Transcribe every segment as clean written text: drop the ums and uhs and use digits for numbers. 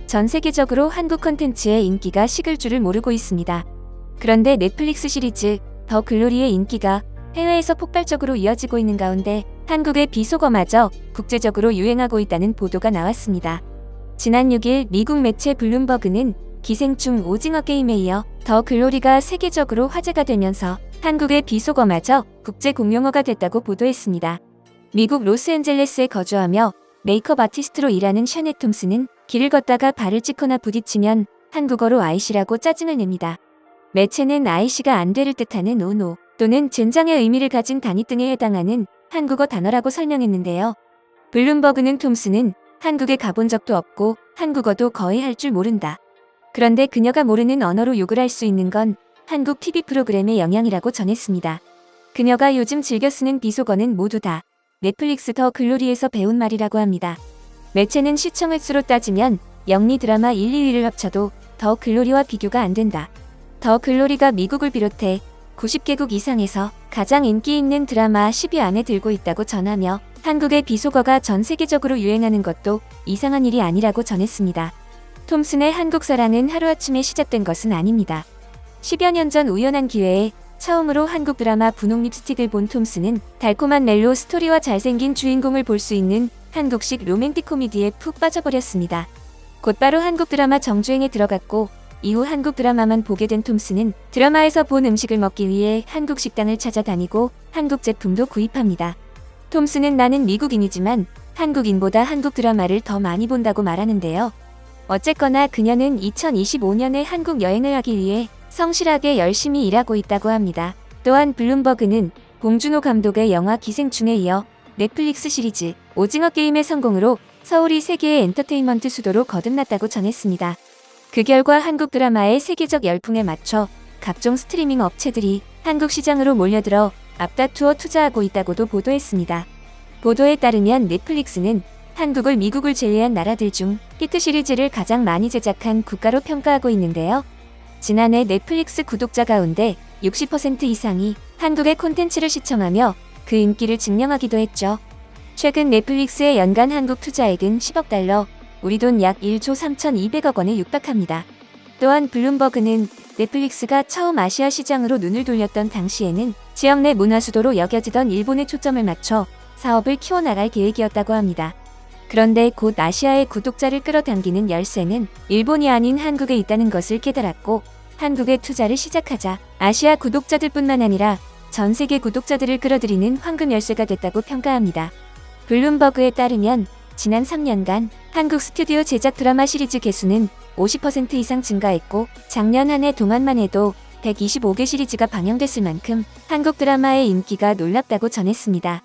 전 세계적으로 한국 콘텐츠의 인기가 식을 줄을 모르고 있습니다. 그런데 넷플릭스 시리즈 더 글로리의 인기가 해외에서 폭발적으로 이어지고 있는 가운데 한국의 비속어마저 국제적으로 유행하고 있다는 보도가 나왔습니다. 지난 6일 미국 매체 블룸버그는 기생충 오징어 게임에 이어 더 글로리가 세계적으로 화제가 되면서 한국의 비속어마저 국제 공용어가 됐다고 보도했습니다. 미국 로스앤젤레스에 거주하며 메이크업 아티스트로 일하는 샤넷 톰슨은 길을 걷다가 발을 찍거나 부딪히면 한국어로 아이씨라고 짜증을 냅니다. 매체는 아이씨가 안 돼를 뜻하는 오노 또는 젠장의 의미를 가진 단위 등에 해당하는 한국어 단어라고 설명했는데요. 블룸버그는 톰슨은 한국에 가본 적도 없고 한국어도 거의 할 줄 모른다. 그런데 그녀가 모르는 언어로 욕을 할 수 있는 건 한국 TV 프로그램의 영향이라고 전했습니다. 그녀가 요즘 즐겨 쓰는 비속어는 모두 다 넷플릭스 더 글로리에서 배운 말이라고 합니다. 매체는 시청 횟수로 따지면 영리 드라마 1, 2위를 합쳐도 더 글로리와 비교가 안 된다. 더 글로리가 미국을 비롯해 90개국 이상에서 가장 인기 있는 드라마 10위 안에 들고 있다고 전하며 한국의 비속어가 전 세계적으로 유행하는 것도 이상한 일이 아니라고 전했습니다. 톰슨의 한국 사랑은 하루아침에 시작된 것은 아닙니다. 10여 년 전 우연한 기회에 처음으로 한국 드라마 분홍 립스틱을 본 톰슨은 달콤한 멜로 스토리와 잘생긴 주인공을 볼 수 있는 한국식 로맨틱 코미디에 푹 빠져버렸습니다. 곧바로 한국 드라마 정주행에 들어갔고 이후 한국 드라마만 보게 된 톰슨은 드라마에서 본 음식을 먹기 위해 한국 식당을 찾아다니고 한국 제품도 구입합니다. 톰슨은 나는 미국인이지만 한국인보다 한국 드라마를 더 많이 본다고 말하는데요. 어쨌거나 그녀는 2025년에 한국 여행을 하기 위해 성실하게 열심히 일하고 있다고 합니다. 또한 블룸버그는 봉준호 감독의 영화 기생충에 이어 넷플릭스 시리즈 오징어 게임의 성공으로 서울이 세계의 엔터테인먼트 수도로 거듭났다고 전했습니다. 그 결과 한국 드라마의 세계적 열풍에 맞춰 각종 스트리밍 업체들이 한국 시장으로 몰려들어 앞다투어 투자하고 있다고도 보도했습니다. 보도에 따르면 넷플릭스는 한국을 미국을 제외한 나라들 중 히트 시리즈를 가장 많이 제작한 국가로 평가하고 있는데요. 지난해 넷플릭스 구독자 가운데 60% 이상이 한국의 콘텐츠를 시청하며 그 인기를 증명하기도 했죠. 최근 넷플릭스의 연간 한국 투자액은 10억 달러, 우리 돈 약 1조 3,200억 원에 육박합니다. 또한 블룸버그는 넷플릭스가 처음 아시아 시장으로 눈을 돌렸던 당시에는 지역 내 문화 수도로 여겨지던 일본에 초점을 맞춰 사업을 키워나갈 계획이었다고 합니다. 그런데 곧 아시아의 구독자를 끌어당기는 열쇠는 일본이 아닌 한국에 있다는 것을 깨달았고 한국에 투자를 시작하자 아시아 구독자들뿐만 아니라 전 세계 구독자들을 끌어들이는 황금 열쇠가 됐다고 평가합니다. 블룸버그에 따르면 지난 3년간 한국 스튜디오 제작 드라마 시리즈 개수는 50% 이상 증가했고 작년 한 해 동안만 해도 125개 시리즈가 방영됐을 만큼 한국 드라마의 인기가 놀랍다고 전했습니다.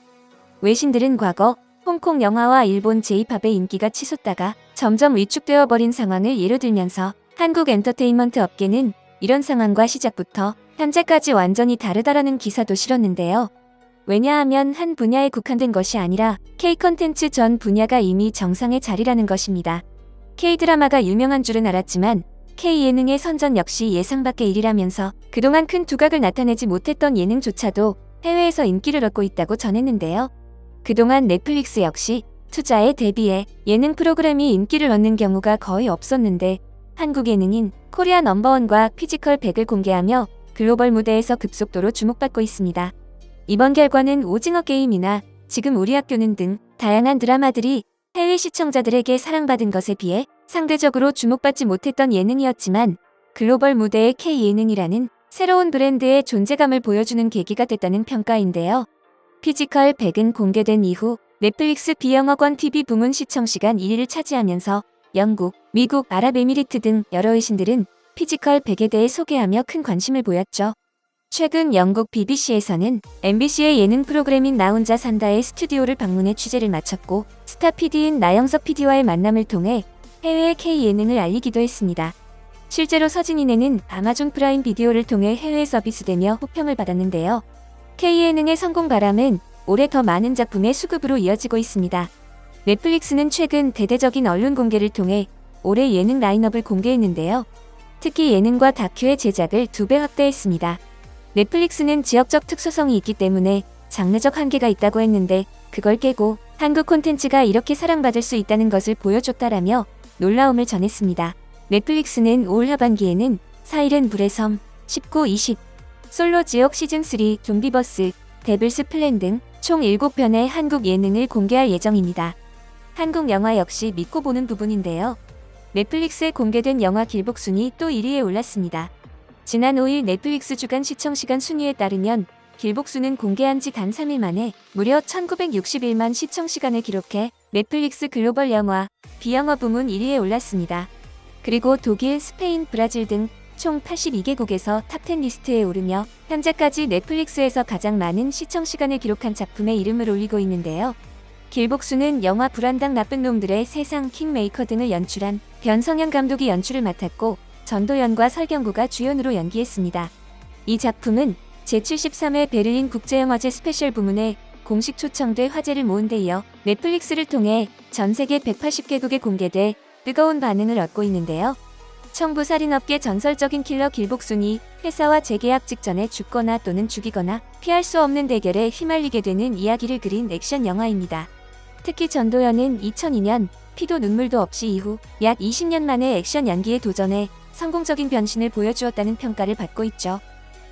외신들은 과거 홍콩 영화와 일본 J-팝의 인기가 치솟다가 점점 위축되어 버린 상황을 예로 들면서 한국 엔터테인먼트 업계는 이런 상황과 시작부터 현재까지 완전히 다르다라는 기사도 실었는데요. 왜냐하면 한 분야에 국한된 것이 아니라 K-컨텐츠 전 분야가 이미 정상의 자리라는 것입니다. K-드라마가 유명한 줄은 알았지만 K-예능의 선전 역시 예상 밖의 일이라면서 그동안 큰 두각을 나타내지 못했던 예능조차도 해외에서 인기를 얻고 있다고 전했는데요. 그동안 넷플릭스 역시 투자에 대비해 예능 프로그램이 인기를 얻는 경우가 거의 없었는데 한국 예능인 코리아 넘버원과 피지컬 100을 공개하며 글로벌 무대에서 급속도로 주목받고 있습니다. 이번 결과는 오징어 게임이나 지금 우리 학교는 등 다양한 드라마들이 해외 시청자들에게 사랑받은 것에 비해 상대적으로 주목받지 못했던 예능이었지만 글로벌 무대의 K-예능이라는 새로운 브랜드의 존재감을 보여주는 계기가 됐다는 평가인데요. 피지컬 100은 공개된 이후 넷플릭스 비영어권 TV 부문 시청시간 1위를 차지하면서 영국, 미국, 아랍에미리트 등 여러 외신들은 피지컬 100에 대해 소개하며 큰 관심을 보였죠. 최근 영국 BBC에서는 MBC의 예능 프로그램인 나 혼자 산다의 스튜디오를 방문해 취재를 마쳤고 스타 PD인 나영석 PD와의 만남을 통해 해외의 K-예능을 알리기도 했습니다. 실제로 서진이네는 아마존 프라임 비디오를 통해 해외에 서비스되며 호평을 받았는데요. K-예능의 성공 바람은 올해 더 많은 작품의 수급으로 이어지고 있습니다. 넷플릭스는 최근 대대적인 언론 공개를 통해 올해 예능 라인업을 공개했는데요. 특히 예능과 다큐의 제작을 2배 확대했습니다. 넷플릭스는 지역적 특수성이 있기 때문에 장르적 한계가 있다고 했는데 그걸 깨고 한국 콘텐츠가 이렇게 사랑받을 수 있다는 것을 보여줬다라며 놀라움을 전했습니다. 넷플릭스는 올 하반기에는 사일은 불의 섬, 19, 20, 솔로 지옥 시즌3, 좀비버스, 데블스 플랜 등 총 7편의 한국 예능을 공개할 예정입니다. 한국 영화 역시 믿고 보는 부분인데요. 넷플릭스에 공개된 영화 길복순이 또 1위에 올랐습니다. 지난 5일 넷플릭스 주간 시청시간 순위에 따르면 길복순은 공개한 지 단 3일 만에 무려 1961만 시청시간을 기록해 넷플릭스 글로벌 영화, 비영어 부문 1위에 올랐습니다. 그리고 독일, 스페인, 브라질 등 총 82개국에서 탑10 리스트에 오르며 현재까지 넷플릭스에서 가장 많은 시청시간을 기록한 작품의 이름을 올리고 있는데요. 길복수는 영화 불안당 나쁜 놈들의 세상 킹메이커 등을 연출한 변성현 감독이 연출을 맡았고 전도연과 설경구가 주연으로 연기했습니다. 이 작품은 제73회 베를린 국제영화제 스페셜 부문에 공식 초청돼 화제를 모은 데 이어 넷플릭스를 통해 전 세계 180개국에 공개돼 뜨거운 반응을 얻고 있는데요. 청부살인업계 전설적인 킬러 길복순이 회사와 재계약 직전에 죽거나 또는 죽이거나 피할 수 없는 대결에 휘말리게 되는 이야기를 그린 액션 영화입니다. 특히 전도연은 2002년 피도 눈물도 없이 이후 약 20년 만에 액션 연기에 도전해 성공적인 변신을 보여주었다는 평가를 받고 있죠.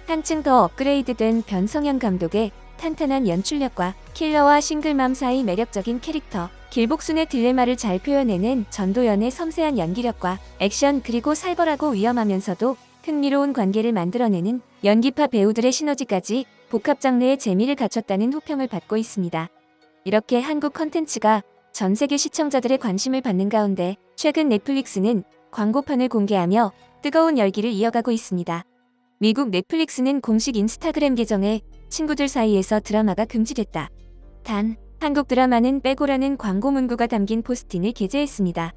한층 더 업그레이드된 변성현 감독의 탄탄한 연출력과 킬러와 싱글맘 사이 매력적인 캐릭터, 길복순의 딜레마를 잘 표현해낸 전도연의 섬세한 연기력과 액션 그리고 살벌하고 위험하면서도 흥미로운 관계를 만들어내는 연기파 배우들의 시너지까지 복합 장르의 재미를 갖췄다는 호평을 받고 있습니다. 이렇게 한국 컨텐츠가 전 세계 시청자들의 관심을 받는 가운데 최근 넷플릭스는 광고판을 공개하며 뜨거운 열기를 이어가고 있습니다. 미국 넷플릭스는 공식 인스타그램 계정에 친구들 사이에서 드라마가 금지됐다. 단, 한국 드라마는 빼고라는 광고 문구가 담긴 포스팅을 게재했습니다.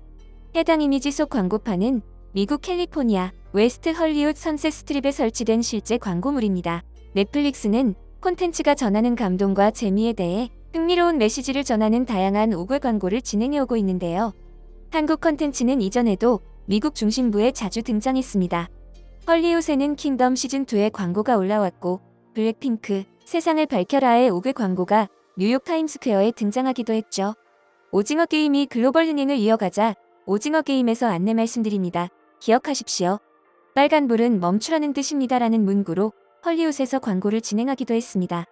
해당 이미지 속 광고판은 미국 캘리포니아 웨스트 헐리우드 선셋 스트립에 설치된 실제 광고물입니다. 넷플릭스는 콘텐츠가 전하는 감동과 재미에 대해 흥미로운 메시지를 전하는 다양한 오글 광고를 진행해오고 있는데요. 한국 콘텐츠는 이전에도 미국 중심부에 자주 등장했습니다. 헐리우드에는 킹덤 시즌2의 광고가 올라왔고 블랙핑크, 세상을 밝혀라의 오글 광고가 뉴욕 타임스퀘어에 등장하기도 했죠. 오징어 게임이 글로벌 흥행을 이어가자 오징어 게임에서 안내 말씀드립니다. 기억하십시오. 빨간불은 멈추라는 뜻입니다라는 문구로 헐리우드에서 광고를 진행하기도 했습니다.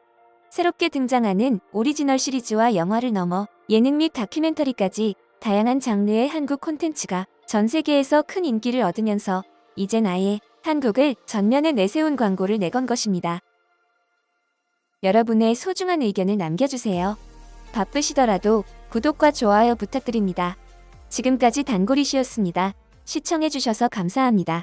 새롭게 등장하는 오리지널 시리즈와 영화를 넘어 예능 및 다큐멘터리까지 다양한 장르의 한국 콘텐츠가 전 세계에서 큰 인기를 얻으면서 이젠 아예 한국을 전면에 내세운 광고를 내건 것입니다. 여러분의 소중한 의견을 남겨주세요. 바쁘시더라도 구독과 좋아요 부탁드립니다. 지금까지 단골이시였습니다. 시청해주셔서 감사합니다.